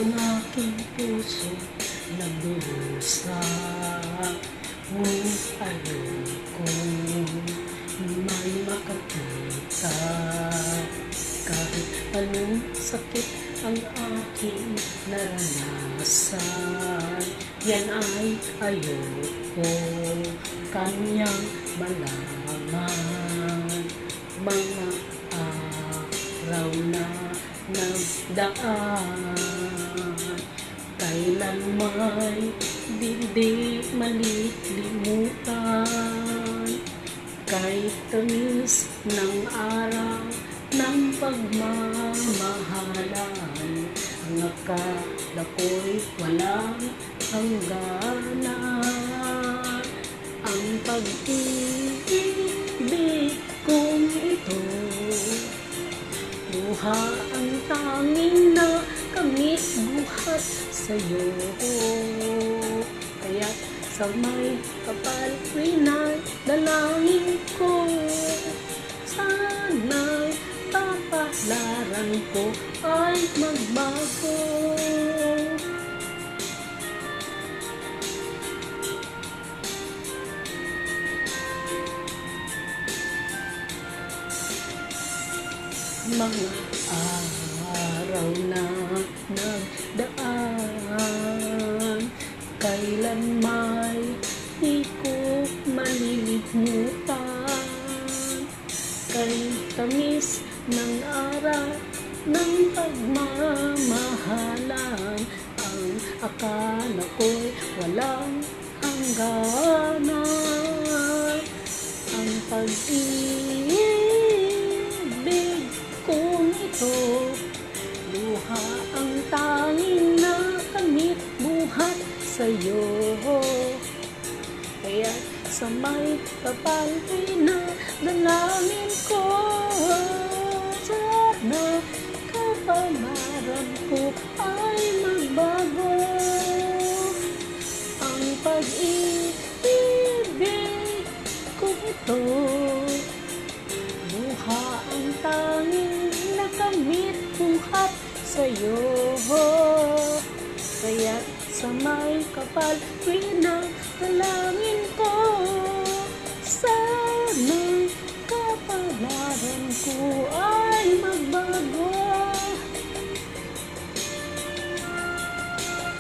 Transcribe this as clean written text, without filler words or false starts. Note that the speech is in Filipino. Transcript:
Ang aking puso nagdurusa, ngunit ayokong may makakita. Kahit anong sakit ang aking naranasan, yan ay ayoko kanyang malaman. Mga araw na nagdaan, kailan may di malilimutan. Kahit tamis ng araw ng pagmamahalan, ang akala ko'y walang hangganan. Ang pag-ibig kong ito, luha ang tanging nakamit buhat sa'yo. Kaya't sa may kapal pinadalangin ko, sana'y kapalaran ko ay magbago. Mga araw na nagdaan, kailan may di ko malilimutan. Kay tamis ng araw ng pagmamahalan, ang akala ko'y walang hangganan. Ang pag-ibig kong ito, luha ang tanging nakamit buhat sa'yo. Kaya sa may kapal pinadalangin ko, sana kapalaran ko ay magbago. Ang pag-ibig ko ito, luha ang tanging nakamit buhat sa'yo. Kaya sa may kapal pinadalangin ko,